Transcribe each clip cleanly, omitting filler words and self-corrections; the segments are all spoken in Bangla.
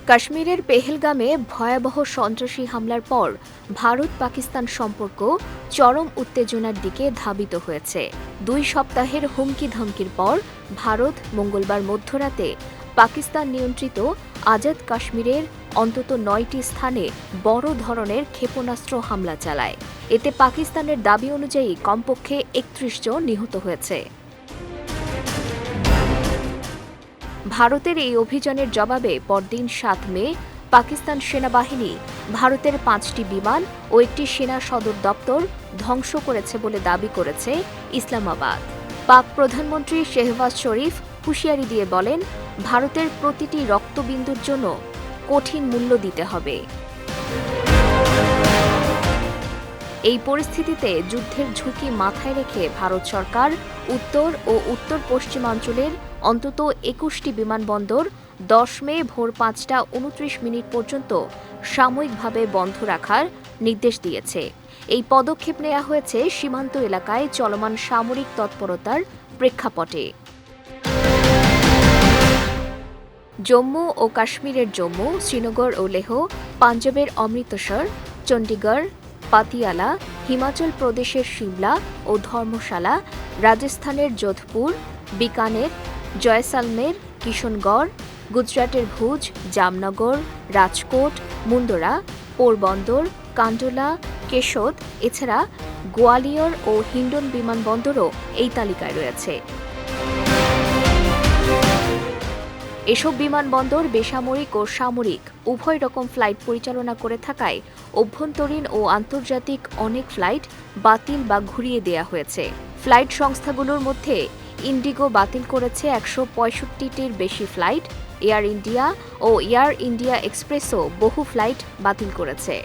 কাশ্মীরের পেহেলগামে ভয়াবহ সন্ত্রাসী হামলার পর ভারত পাকিস্তান সম্পর্ক চরম উত্তেজনার দিকে ধাবিত হয়েছে। 2 সপ্তাহের হুমকি ধমকির পর ভারত মঙ্গলবার মধ্যরাতে পাকিস্তান নিয়ন্ত্রিত আজাদ কাশ্মীরের অন্তত 9টি স্থানে বড় ধরনের ক্ষেপণাস্ত্র হামলা চালায়। এতে পাকিস্তানের দাবি অনুযায়ী কমপক্ষে 31 জন নিহত হয়েছে। ভারতের এই অভিযানের জবাবে পরদিন 7 মে পাকিস্তান সেনাবাহিনী ভারতের 5টি বিমান ও একটি সেনা সদর দপ্তর ধ্বংস করেছে বলে দাবি করেছে ইসলামাবাদ। পাক প্রধানমন্ত্রী শেহবাজ শরীফ হুঁশিয়ারি দিয়ে বলেন, ভারতের প্রতিটি রক্তবিন্দুর জন্য কঠিন মূল্য দিতে হবে। এই পরিস্থিতিতে যুদ্ধের ঝুঁকি মাথায় রেখে ভারত সরকার উত্তর ও উত্তর পশ্চিমাঞ্চলের অন্তত 21টি বিমানবন্দর 10 মে ভোর 5:29 পর্যন্ত সাময়িকভাবে বন্ধ রাখার নির্দেশ দিয়েছে। এই পদক্ষেপ নেওয়া হয়েছে সীমান্ত এলাকায় চলমান সামরিক তৎপরতার প্রেক্ষাপটে। জম্মু ও কাশ্মীরের জম্মু, শ্রীনগর ও লেহ, পাঞ্জাবের অমৃতসর, চণ্ডীগড়, পাতিয়ালা, হিমাচল প্রদেশের সিমলা ও ধর্মশালা, রাজস্থানের যোধপুর, বিকানের, জয়সালমের, কিশনগড়, গুজরাটের ভুজ, জামনগর, রাজকোট, মুন্দরা, পোরবন্দর, কান্ডোলা, কেশোদ এছাড়া গোয়ালিয়র ও হিন্ডন বিমানবন্দরও এই তালিকায় রয়েছে। এসব বিমানবন্দর বেসামরিক ও সামরিক উভয় রকম ফ্লাইট পরিচালনা করে থাকায় অভ্যন্তরীণ ও আন্তর্জাতিক অনেক ফ্লাইট বাতিল বা ঘুরিয়ে দেয়া হয়েছে। ফ্লাইট সংস্থাগুলোর মধ্যে ইন্ডিগো বাতিল করেছে 165টির বেশি ফ্লাইট, এয়ার ইন্ডিয়া ও এয়ার ইন্ডিয়া এক্সপ্রেসও বহু ফ্লাইট বাতিল করেছে।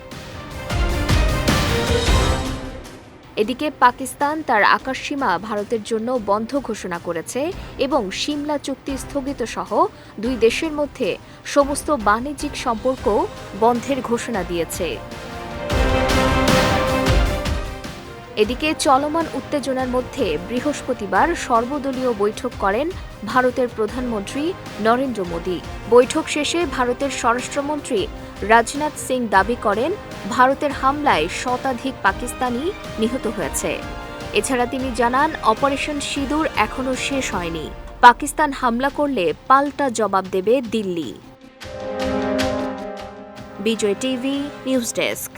এদিকে পাকিস্তান তার আকাশসীমা ভারতের জন্য বন্ধ ঘোষণা করেছে এবং সিমলা চুক্তি স্থগিত সহ 2 দেশের মধ্যে সমস্ত বাণিজ্যিক সম্পর্ক বন্ধের ঘোষণা দিয়েছে। এদিকে চলমান উত্তেজনার মধ্যে বৃহস্পতিবার সর্বদলীয় বৈঠক করেন ভারতের প্রধানমন্ত্রী নরেন্দ্র মোদী। বৈঠক শেষে ভারতের স্বরাষ্ট্রমন্ত্রী রাজনাথ সিং দাবি করেন, ভারতের হামলায় শতাধিক পাকিস্তানি নিহত হয়েছে। এছাড়া তিনি জানান, অপারেশন সিঁদুর এখনও শেষ হয়নি। পাকিস্তান হামলা করলে পাল্টা জবাব দেবে দিল্লি। বিজয় টিভি নিউজ ডেস্ক।